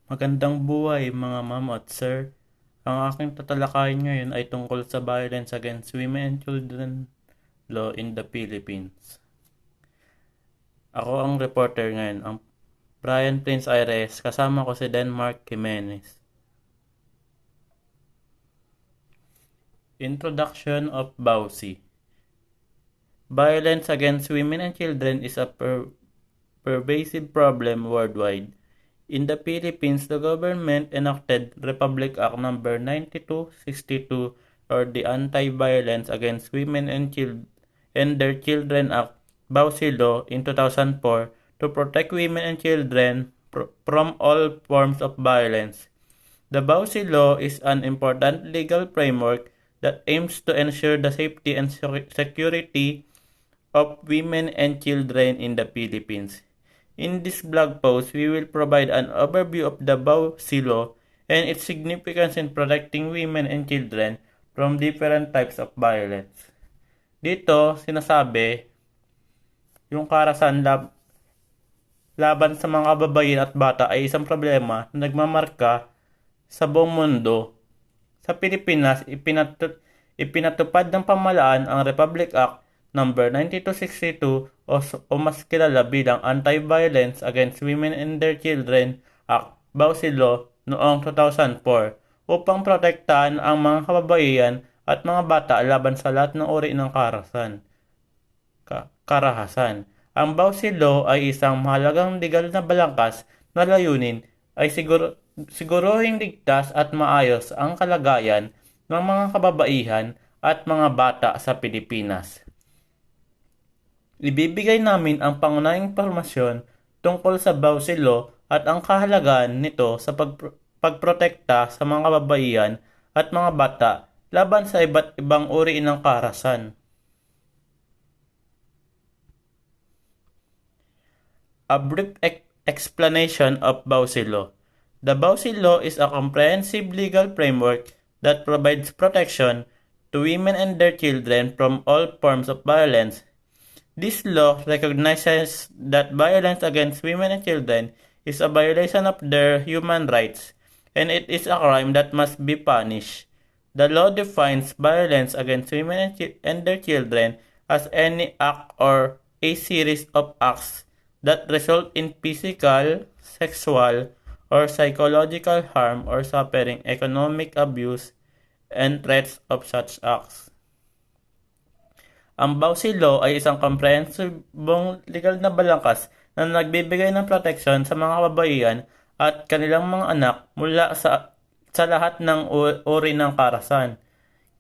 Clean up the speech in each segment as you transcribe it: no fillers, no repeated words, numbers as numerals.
Magandang buhay mga ma'am at sir. Ang aking tatalakayin ngayon ay tungkol sa violence against women and children law in the Philippines. Ako ang reporter ngayon, ang Brian Prince Aires, kasama ko si Denmark Jimenez. Introduction of BAUSI. Violence against women and children is a pervasive problem worldwide. In the Philippines, the government enacted Republic Act No. 9262 or the Anti-Violence Against Women and Their Children Act, BAUSI Law, in 2004 to protect women and children from all forms of violence. The BAUSI Law is an important legal framework that aims to ensure the safety and security of women and children in the Philippines. In this blog post, we will provide an overview of the BAUSI Law and its significance in protecting women and children from different types of violence. Dito, sinasabi, yung karahasan laban sa mga kababayan at bata ay isang problema na nagmamarka sa buong mundo. Sa Pilipinas, ipinatupad ng pamahalaan ang Republic Act No. 9262 o mas kilala bilang Anti-Violence Against Women and Their Children Act, BAUSI Law, noong 2004 upang protektahan ang mga kababaihan at mga bata laban sa lahat ng uri ng karahasan. Ang BAUSI Law ay isang mahalagang legal na balangkas na layunin ay siguruhing ligtas at maayos ang kalagayan ng mga kababaihan at mga bata sa Pilipinas. Ibibigay namin ang pangunahing impormasyon tungkol sa BAUSI Law at ang kahalagahan nito sa pagprotekta sa mga kababaihan at mga bata laban sa iba't ibang uri ng karahasan. A brief explanation of BAUSI Law. The BAUSI Law is a comprehensive legal framework that provides protection to women and their children from all forms of violence. This law recognizes that violence against women and children is a violation of their human rights, and it is a crime that must be punished. The law defines violence against women and their children as any act or a series of acts that result in physical, sexual, or psychological harm or suffering, economic abuse, and threats of such acts. Ang BAUSI Law ay isang komprehensibong legal na balangkas na nagbibigay ng proteksyon sa mga kababaihan at kanilang mga anak mula sa lahat ng uri ng karahasan.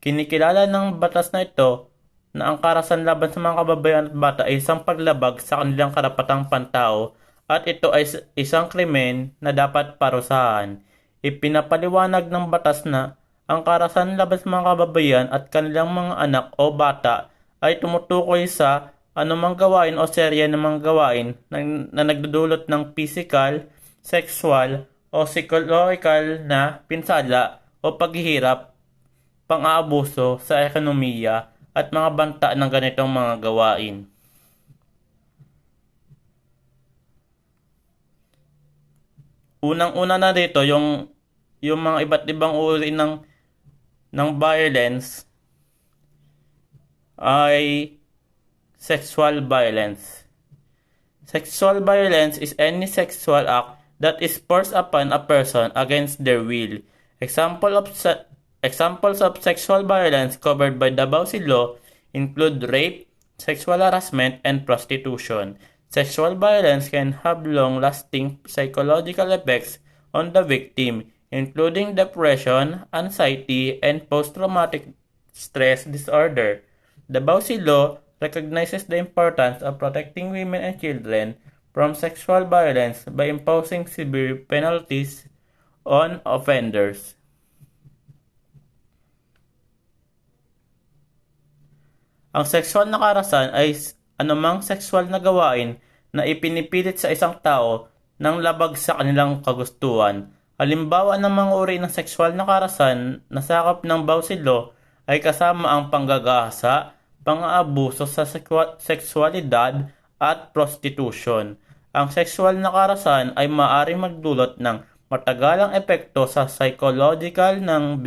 Kinikilala ng batas na ito na ang karahasan laban sa mga kababaihan at bata ay isang paglabag sa kanilang karapatang pantao at ito ay isang krimen na dapat parusahan. Ipinapaliwanag ng batas na ang karahasan laban sa mga kababaihan at kanilang mga anak o bata ay tumutukoy sa anumang gawain o serye ng mga gawain na nagdudulot ng physical, sexual, o psychological na pinsala o paghihirap, pang-aabuso sa ekonomiya at mga banta ng ganitong mga gawain. Unang-una na dito yung mga iba't ibang uri ng violence ay sexual violence. Sexual violence is any sexual act that is forced upon a person against their will. Examples of sexual violence covered by the BAUSI Law include rape, sexual harassment, and prostitution. Sexual violence can have long-lasting psychological effects on the victim, including depression, anxiety, and post-traumatic stress disorder. The BAUSI Law recognizes the importance of protecting women and children from sexual violence by imposing severe penalties on offenders. Ang sexual na karahasan ay anumang sexual na gawain na ipinipilit sa isang tao ng labag sa kanilang kagustuhan. Halimbawa ng mga uri ng sexual na karahasan na sakop ng BAUSI Law ay kasama ang panggagahasa, pang-aabuso sa sexualidad at prostitution. Ang sexual na karahasan ay maaaring magdulot ng matagalang epekto sa psychological ng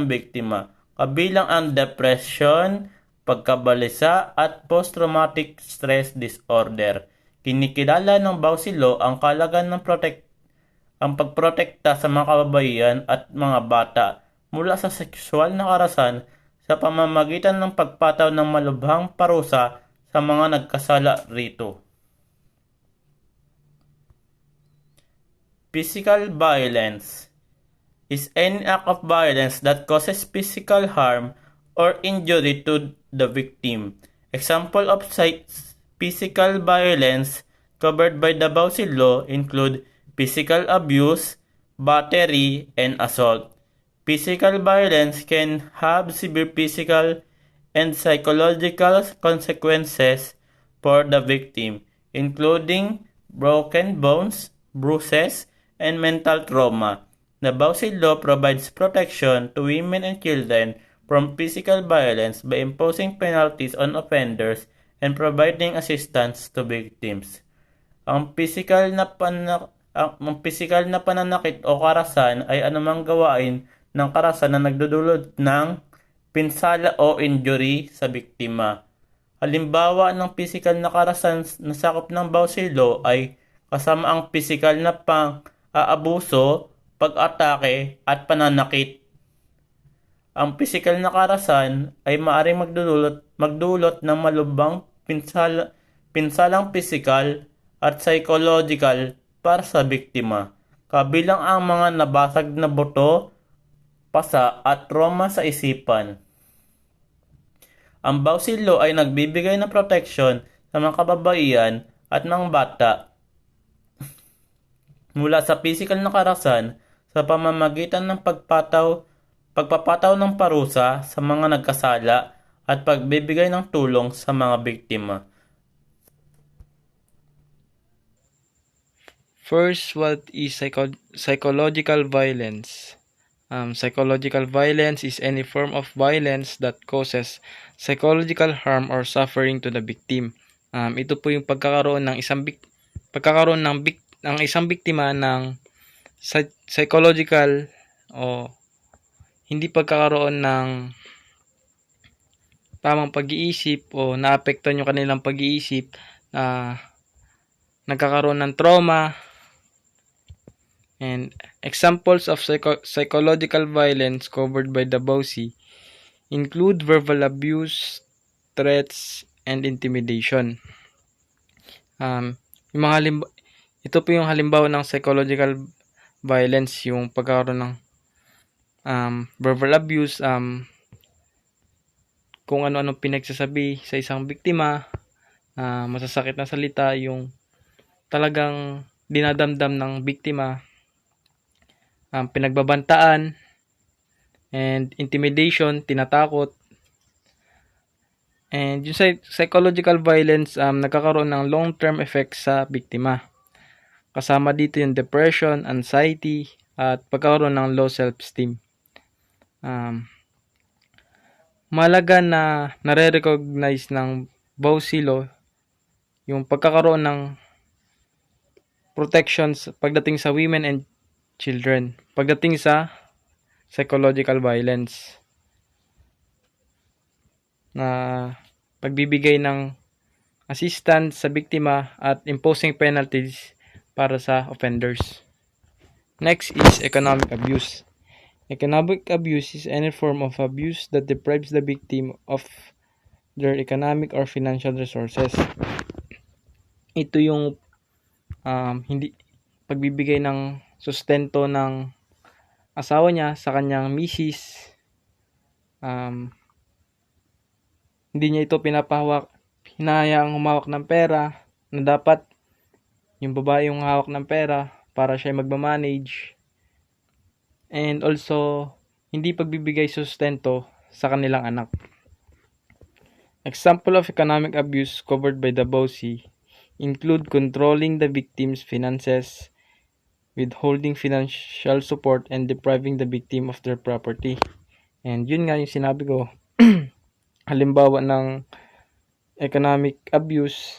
biktima, kabilang ang depression, pagkabalisa at post-traumatic stress disorder. Kinikilala ng Bausillo ang kalagan ng ang pagprotekta sa mga kababaihan at mga bata mula sa sexual na karahasan sa pamamagitan ng pagpataw ng malubhang parusa sa mga nagkasala rito. Physical violence is any act of violence that causes physical harm or injury to the victim. Example of physical violence covered by the Bausil Law include physical abuse, battery, and assault. Physical violence can have severe physical and psychological consequences for the victim, including broken bones, bruises, and mental trauma. The Bausil Law provides protection to women and children from physical violence by imposing penalties on offenders and providing assistance to victims. Ang physical na pananakit o karahasan ay anumang gawain ng karahasan na nagdudulot ng pinsala o injury sa biktima. Halimbawa ng physical na karahasan na sakop ng Bausil Law ay kasama ang physical na pang-aabuso, pag-atake at pananakit. Ang physical na karahasan ay maaaring magdulot ng malubhang pinsalang physical at psychological para sa biktima, kabilang ang mga nabasag na buto, pasa at trauma sa isipan. Ang Bausil Law ay nagbibigay ng proteksyon sa mga kababaihan at mga bata mula sa physical na karahasan sa pamamagitan ng pagpapataw ng parusa sa mga nagkasala at pagbibigay ng tulong sa mga biktima. First, what is psychological violence? Psychological violence is any form of violence that causes psychological harm or suffering to the victim. Ito po yung pagkakaroon ng isang biktima ng psychological o hindi pagkakaroon ng tamang pag-iisip o naapektuhan yung kanilang pag-iisip na nagkakaroon ng trauma. And examples of psychological violence covered by the Bausil include verbal abuse, threats, and intimidation. Ito po yung halimbawa ng psychological violence, yung pagkakaroon ng verbal abuse, kung ano-ano pinagsasabi sa isang biktima, masasakit na salita, yung talagang dinadamdam ng biktima, pinagbabantaan, and intimidation, tinatakot. And yung psychological violence, nagkakaroon ng long-term effects sa biktima. Kasama dito yung depression, anxiety, at pagkakaroon ng low self-esteem. Mahalaga na nare-recognize ng Bausil Law yung pagkakaroon ng protections pagdating sa women and children, pagdating sa psychological violence, na pagbibigay ng assistance sa biktima at imposing penalties para sa offenders. Next is economic abuse. Economic abuse is any form of abuse that deprives the victim of their economic or financial resources. Ito yung hindi pagbibigay ng sustento ng asawa niya sa kanyang misis. Hindi niya ito hinahayaang humawak ng pera na dapat yung babae yung hawak ng pera para siya magmamanage. And also, hindi pagbibigay sustento sa kanilang anak. Example of economic abuse covered by the Bausil include controlling the victim's finances, withholding financial support, and depriving the victim of their property. And yun nga yung sinabi ko, halimbawa ng economic abuse,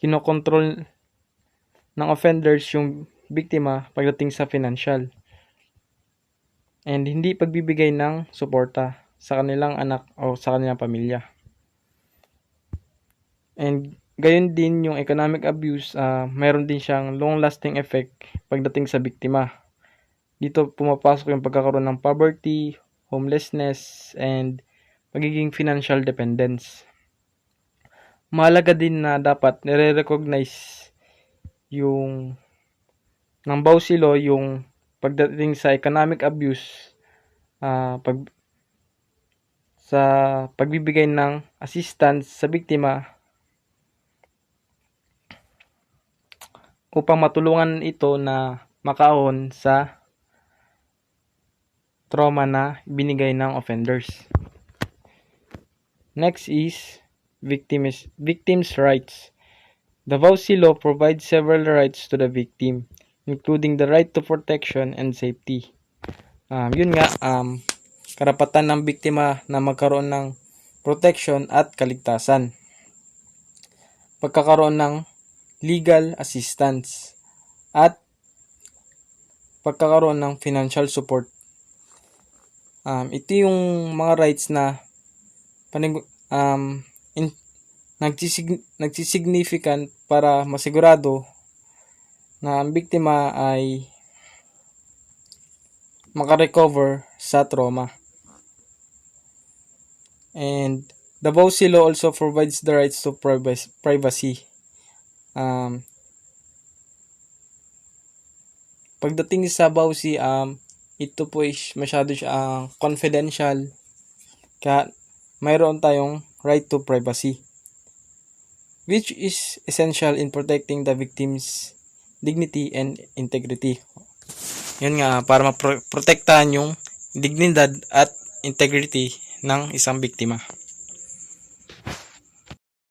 kinokontrol ng offenders yung biktima pagdating sa financial. And hindi pagbibigay ng suporta sa kanilang anak o sa kanilang pamilya. And gayon din yung economic abuse, mayroon din siyang long-lasting effect pagdating sa biktima. Dito pumapasok yung pagkakaroon ng poverty, homelessness, and pagiging financial dependence. Mahalaga din na dapat nire-recognize yung ng Bausi Law yung pagdating sa economic abuse, sa pagbibigay ng assistance sa biktima upang matulungan ito na makaahon sa trauma na binigay ng offenders. Next is victims' rights. The Bausi Law provides several rights to the victim, including the right to protection and safety. Karapatan ng biktima na magkaroon ng protection at kaligtasan. Pagkakaroon ng legal assistance at pagkakaroon ng financial support. Ito yung mga rights na nagsisignificant para masigurado na ang biktima ay makarecover sa trauma. And the Bausi Law also provides the rights to privacy. Pagdating sa Bausi, ito po is masyado siya confidential, kaya mayroon tayong right to privacy, which is essential in protecting the victim's dignity and integrity. Yun nga, para maprotektahan yung dignidad at integrity ng isang biktima.